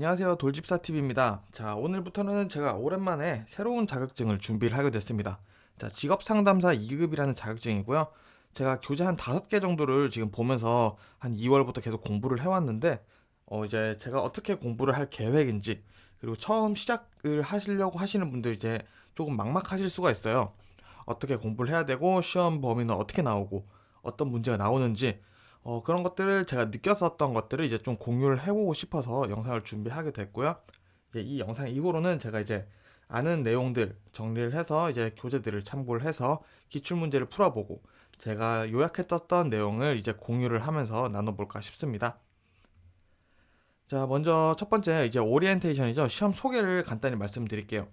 안녕하세요, 돌집사TV입니다. 자, 오늘부터는 제가 오랜만에 새로운 자격증을 준비를 하게 됐습니다. 자, 직업상담사 2급이라는 자격증이고요. 제가 교재 한 5개 정도를 지금 보면서 한 2월부터 계속 공부를 해왔는데, 이제 제가 어떻게 공부를 할 계획인지, 그리고 처음 시작을 하시려고 하시는 분들 이제 조금 막막하실 수가 있어요. 어떻게 공부를 해야 되고, 시험 범위는 어떻게 나오고, 어떤 문제가 나오는지, 그런 것들을 제가 느꼈었던 것들을 이제 좀 공유를 해보고 싶어서 영상을 준비하게 됐고요. 이제 이 영상 이후로는 제가 이제 아는 내용들 정리를 해서 이제 교재들을 참고를 해서 기출 문제를 풀어보고 제가 요약했었던 내용을 이제 공유를 하면서 나눠볼까 싶습니다. 자, 먼저 첫 번째 이제 오리엔테이션이죠. 시험 소개를 간단히 말씀드릴게요.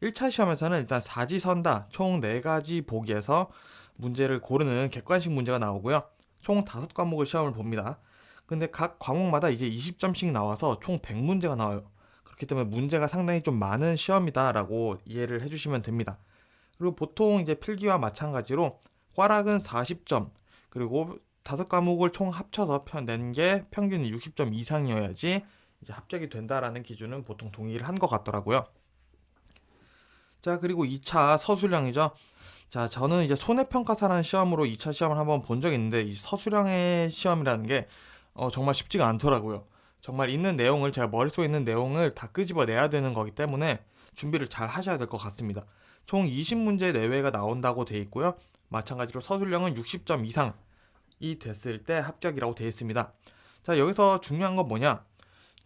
1차 시험에서는 일단 사지선다 총 4가지 보기에서 문제를 고르는 객관식 문제가 나오고요. 총 5과목을 시험을 봅니다. 근데 각 과목마다 이제 20점씩 나와서 총 100문제가 나와요. 그렇기 때문에 문제가 상당히 좀 많은 시험이다라고 이해를 해주시면 됩니다. 그리고 보통 이제 필기와 마찬가지로 꽈락은 40점, 그리고 5과목을 총 합쳐서 낸 게 평균 60점 이상이어야지 이제 합격이 된다라는 기준은 보통 동의를 한 것 같더라고요. 자, 그리고 2차 서술형이죠. 자, 저는 이제 손해평가사라는 시험으로 2차 시험을 한번 본 적이 있는데 이 서술형의 시험이라는 게 정말 쉽지가 않더라고요. 정말 있는 내용을 제가 머릿속에 있는 내용을 다 끄집어내야 되는 거기 때문에 준비를 잘 하셔야 될 것 같습니다. 총 20문제 내외가 나온다고 돼 있고요. 마찬가지로 서술형은 60점 이상이 됐을 때 합격이라고 돼 있습니다. 자, 여기서 중요한 건 뭐냐?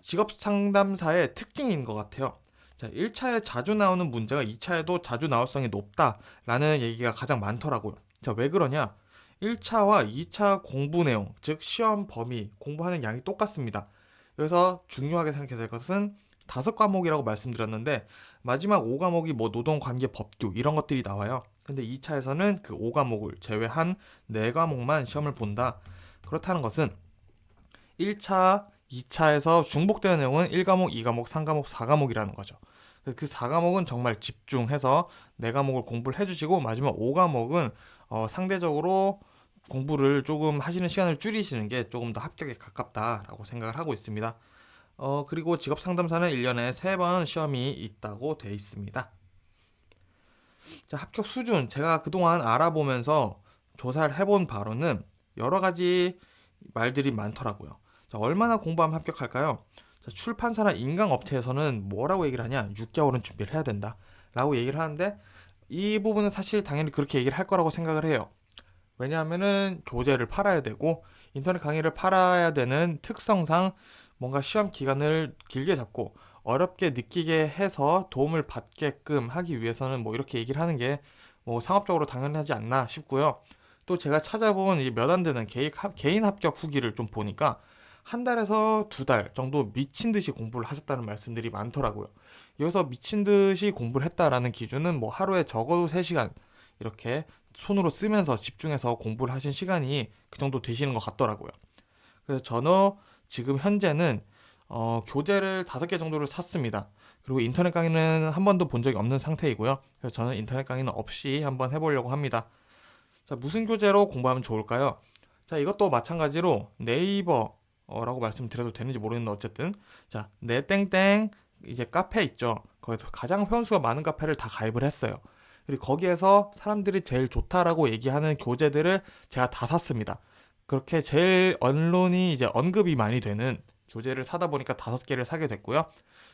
직업 상담사의 특징인 것 같아요. 자, 1차에 자주 나오는 문제가 2차에도 자주 나올 성이 높다라는 얘기가 가장 많더라고요. 자, 왜 그러냐? 1차와 2차 공부 내용, 즉 시험 범위, 공부하는 양이 똑같습니다. 그래서 중요하게 생각해야 될 것은 5과목이라고 말씀드렸는데 마지막 5과목이 뭐 노동관계 법규 이런 것들이 나와요. 근데 2차에서는 그 5과목을 제외한 4과목만 시험을 본다. 그렇다는 것은 1차, 2차에서 중복되는 내용은 1과목, 2과목, 3과목, 4과목이라는 거죠. 그 4과목은 정말 집중해서 4과목을 공부를 해주시고 마지막 5과목은 상대적으로 공부를 조금 하시는 시간을 줄이시는 게 조금 더 합격에 가깝다라고 생각을 하고 있습니다. 그리고 직업상담사는 1년에 3번 시험이 있다고 돼 있습니다. 자, 합격 수준 제가 그동안 알아보면서 조사를 해본 바로는 여러 가지 말들이 많더라고요. 자, 얼마나 공부하면 합격할까요? 자, 출판사나 인강업체에서는 뭐라고 얘기를 하냐? 6개월은 준비를 해야 된다 라고 얘기를 하는데 이 부분은 사실 당연히 그렇게 얘기를 할 거라고 생각을 해요. 왜냐하면은 교재를 팔아야 되고 인터넷 강의를 팔아야 되는 특성상 뭔가 시험 기간을 길게 잡고 어렵게 느끼게 해서 도움을 받게끔 하기 위해서는 뭐 이렇게 얘기를 하는 게 뭐 상업적으로 당연하지 않나 싶고요. 또 제가 찾아본 몇 안 되는 개인 합격 후기를 좀 보니까 한 달에서 2달 정도 미친 듯이 공부를 하셨다는 말씀들이 많더라고요. 여기서 미친 듯이 공부를 했다라는 기준은 뭐 하루에 적어도 3시간 이렇게 손으로 쓰면서 집중해서 공부를 하신 시간이 그 정도 되시는 것 같더라고요. 그래서 저는 지금 현재는 교재를 5개 정도를 샀습니다. 그리고 인터넷 강의는 한 번도 본 적이 없는 상태이고요. 그래서 저는 인터넷 강의는 없이 한번 해보려고 합니다. 자, 무슨 교재로 공부하면 좋을까요? 자, 이것도 마찬가지로 네이버라고 말씀드려도 되는지 모르겠는데 어쨌든 자, 내 땡땡 이제 카페 있죠. 거기서 가장 회원수가 많은 카페를 다 가입을 했어요. 그리고 거기에서 사람들이 제일 좋다라고 얘기하는 교재들을 제가 다 샀습니다. 그렇게 제일 언론이 이제 언급이 많이 되는 교재를 사다 보니까 5개를 사게 됐고요.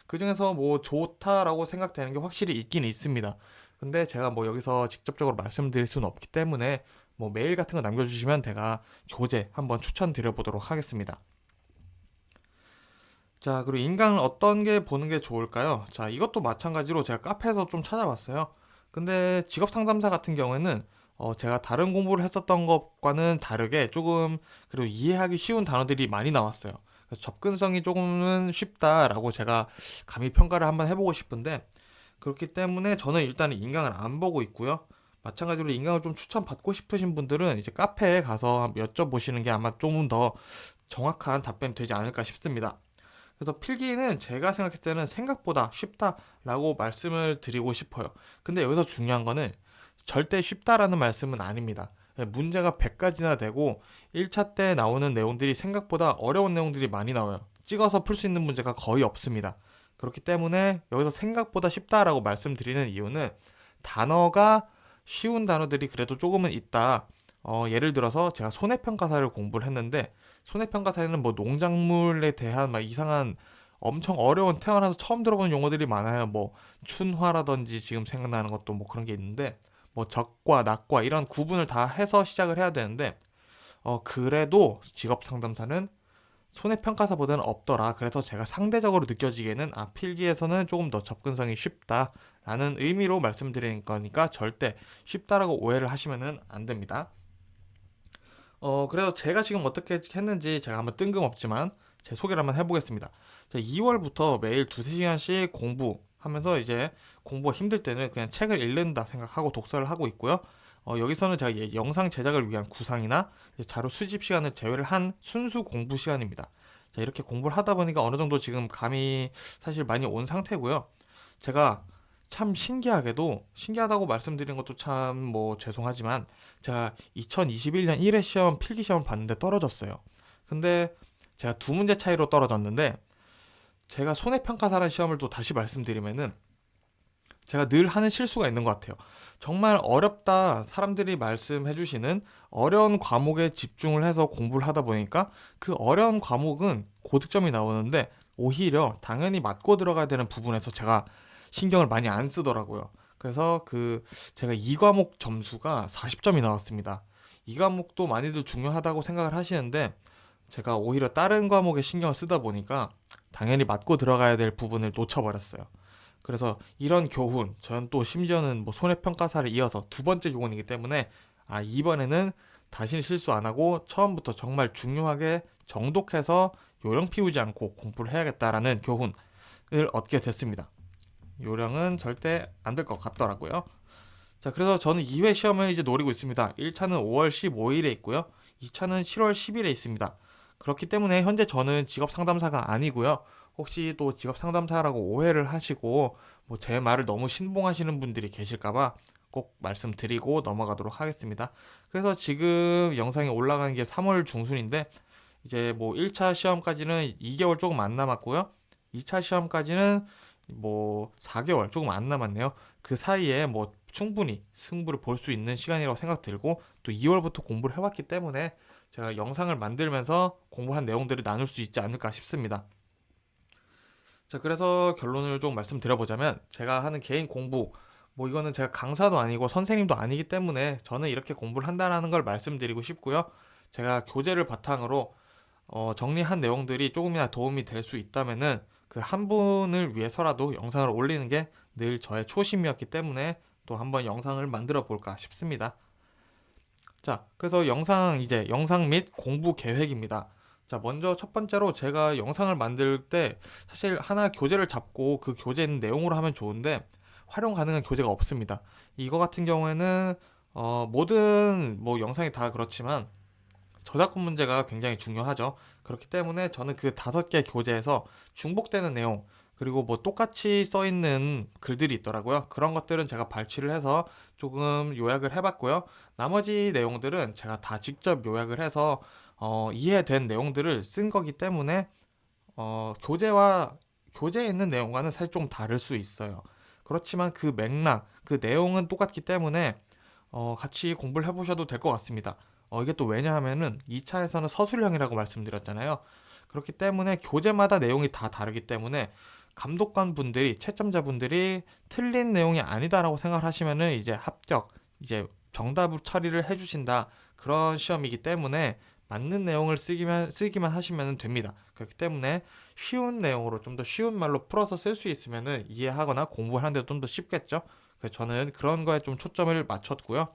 그 중에서 뭐 좋다라고 생각되는 게 확실히 있긴 있습니다. 근데 제가 뭐 여기서 직접적으로 말씀드릴 수는 없기 때문에 뭐 메일 같은 거 남겨주시면 제가 교재 한번 추천드려 보도록 하겠습니다. 자, 그리고 인강을 어떤 게 보는 게 좋을까요? 자, 이것도 마찬가지로 제가 카페에서 좀 찾아봤어요. 근데 직업 상담사 같은 경우에는 제가 다른 공부를 했었던 것과는 다르게 조금 그리고 이해하기 쉬운 단어들이 많이 나왔어요. 그래서 접근성이 조금은 쉽다라고 제가 감히 평가를 한번 해보고 싶은데 그렇기 때문에 저는 일단은 인강을 안 보고 있고요. 마찬가지로 인강을 좀 추천받고 싶으신 분들은 이제 카페에 가서 한번 여쭤보시는 게 아마 조금 더 정확한 답변이 되지 않을까 싶습니다. 그래서 필기는 제가 생각했을 때는 생각보다 쉽다라고 말씀을 드리고 싶어요. 근데 여기서 중요한 거는 절대 쉽다라는 말씀은 아닙니다. 문제가 100가지나 되고 1차 때 나오는 내용들이 생각보다 어려운 내용들이 많이 나와요. 찍어서 풀 수 있는 문제가 거의 없습니다. 그렇기 때문에 여기서 생각보다 쉽다라고 말씀드리는 이유는 단어가 쉬운 단어들이 그래도 조금은 있다. 예를 들어서 제가 손해평가사를 공부를 했는데 손해평가사에는 뭐 농작물에 대한 막 이상한 엄청 어려운 태어나서 처음 들어보는 용어들이 많아요. 뭐 춘화라든지 지금 생각나는 것도 뭐 그런 게 있는데 뭐 적과 낙과 이런 구분을 다 해서 시작을 해야 되는데 그래도 직업 상담사는 손해평가사보다는 없더라. 그래서 제가 상대적으로 느껴지기에는 필기에서는 조금 더 접근성이 쉽다라는 의미로 말씀드리는 거니까 절대 쉽다라고 오해를 하시면은 안 됩니다. 그래서 제가 지금 어떻게 했는지 제가 한번 뜬금없지만 제 소개를 한번 해보겠습니다. 2월부터 매일 2~3시간씩 공부하면서 이제 공부가 힘들 때는 그냥 책을 읽는다 생각하고 독서를 하고 있고요. 여기서는 제가 영상 제작을 위한 구상이나 자료 수집 시간을 제외를 한 순수 공부 시간입니다. 자, 이렇게 공부를 하다 보니까 어느 정도 지금 감이 사실 많이 온 상태고요. 제가 참 신기하다고 말씀드린 것도 참 뭐 죄송하지만 제가 2021년 1회 시험 필기 시험을 봤는데 떨어졌어요. 근데 제가 두 문제 차이로 떨어졌는데 제가 손해평가사라는 시험을 또 다시 말씀드리면은 제가 늘 하는 실수가 있는 것 같아요. 정말 어렵다 사람들이 말씀해 주시는 어려운 과목에 집중을 해서 공부를 하다 보니까 그 어려운 과목은 고득점이 나오는데 오히려 당연히 맞고 들어가야 되는 부분에서 제가 신경을 많이 안 쓰더라고요. 그래서 제가 이 과목 점수가 40점이 나왔습니다. 이 과목도 많이들 중요하다고 생각을 하시는데 제가 오히려 다른 과목에 신경을 쓰다 보니까 당연히 맞고 들어가야 될 부분을 놓쳐버렸어요. 그래서 이런 교훈, 저는 또 심지어는 뭐 손해평가사를 이어서 두 번째 교훈이기 때문에 이번에는 다시는 실수 안 하고 처음부터 정말 중요하게 정독해서 요령 피우지 않고 공부를 해야겠다라는 교훈을 얻게 됐습니다. 요령은 절대 안 될 것 같더라고요. 자, 그래서 저는 2회 시험을 이제 노리고 있습니다. 1차는 5월 15일에 있고요. 2차는 7월 10일에 있습니다. 그렇기 때문에 현재 저는 직업 상담사가 아니고요. 혹시 또 직업 상담사라고 오해를 하시고 뭐 제 말을 너무 신봉하시는 분들이 계실까봐 꼭 말씀드리고 넘어가도록 하겠습니다. 그래서 지금 영상이 올라가는 게 3월 중순인데 이제 뭐 1차 시험까지는 2개월 조금 안 남았고요. 2차 시험까지는 뭐 4개월 조금 안 남았네요. 그 사이에 뭐 충분히 승부를 볼 수 있는 시간이라고 생각 들고 또 2월부터 공부를 해왔기 때문에 제가 영상을 만들면서 공부한 내용들을 나눌 수 있지 않을까 싶습니다. 자, 그래서 결론을 좀 말씀드려보자면 제가 하는 개인 공부 뭐 이거는 제가 강사도 아니고 선생님도 아니기 때문에 저는 이렇게 공부를 한다는 걸 말씀드리고 싶고요. 제가 교재를 바탕으로 정리한 내용들이 조금이나 도움이 될 수 있다면은 그 한 분을 위해서라도 영상을 올리는 게 늘 저의 초심이었기 때문에 또 한번 영상을 만들어 볼까 싶습니다. 자, 그래서 영상 및 공부 계획입니다. 자, 먼저 첫 번째로 제가 영상을 만들 때 사실 하나 교재를 잡고 그 교재에 있는 내용으로 하면 좋은데 활용 가능한 교재가 없습니다. 이거 같은 경우에는 모든 뭐 영상이 다 그렇지만 저작권 문제가 굉장히 중요하죠. 그렇기 때문에 저는 그 5개 교재에서 중복되는 내용 그리고 뭐 똑같이 써 있는 글들이 있더라고요. 그런 것들은 제가 발췌를 해서 조금 요약을 해봤고요. 나머지 내용들은 제가 다 직접 요약을 해서 이해된 내용들을 쓴 거기 때문에 교재에 있는 내용과는 사실 좀 다를 수 있어요. 그렇지만 그 맥락, 그 내용은 똑같기 때문에 같이 공부를 해보셔도 될 것 같습니다. 이게 또 왜냐하면은 2차에서는 서술형이라고 말씀드렸잖아요. 그렇기 때문에 교재마다 내용이 다 다르기 때문에 감독관 분들이, 채점자분들이 틀린 내용이 아니다라고 생각하시면은 이제 합격, 이제 정답 처리를 해주신다. 그런 시험이기 때문에 맞는 내용을 쓰기만 하시면 됩니다. 그렇기 때문에 쉬운 내용으로 좀 더 쉬운 말로 풀어서 쓸 수 있으면은 이해하거나 공부하는데 좀 더 쉽겠죠. 그래서 저는 그런 거에 좀 초점을 맞췄고요.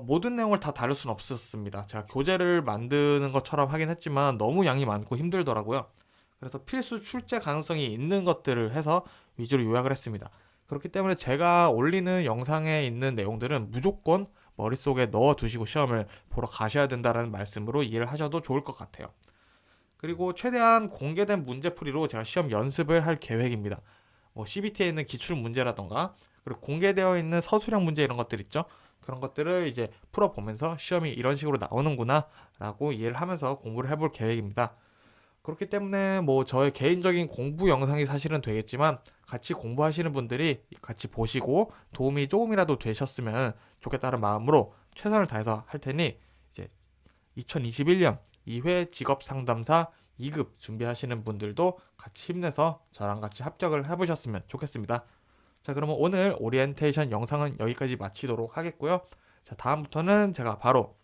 모든 내용을 다 다룰 수는 없었습니다. 제가 교재를 만드는 것처럼 하긴 했지만 너무 양이 많고 힘들더라고요. 그래서 필수 출제 가능성이 있는 것들을 해서 위주로 요약을 했습니다. 그렇기 때문에 제가 올리는 영상에 있는 내용들은 무조건 머릿속에 넣어두시고 시험을 보러 가셔야 된다는 말씀으로 이해를 하셔도 좋을 것 같아요. 그리고 최대한 공개된 문제풀이로 제가 시험 연습을 할 계획입니다. 뭐 CBT에 있는 기출 문제라던가 그리고 공개되어 있는 서술형 문제 이런 것들 있죠. 그런 것들을 이제 풀어보면서 시험이 이런 식으로 나오는구나 라고 이해를 하면서 공부를 해볼 계획입니다. 그렇기 때문에 뭐 저의 개인적인 공부 영상이 사실은 되겠지만 같이 공부하시는 분들이 같이 보시고 도움이 조금이라도 되셨으면 좋겠다는 마음으로 최선을 다해서 할 테니 이제 2021년 2회 직업 상담사 2급 준비하시는 분들도 같이 힘내서 저랑 같이 합격을 해보셨으면 좋겠습니다. 자, 그러면 오늘 오리엔테이션 영상은 여기까지 마치도록 하겠고요. 자, 다음부터는 제가 바로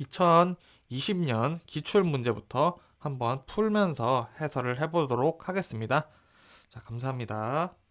2020년 기출 문제부터 한번 풀면서 해설을 해보도록 하겠습니다. 자, 감사합니다.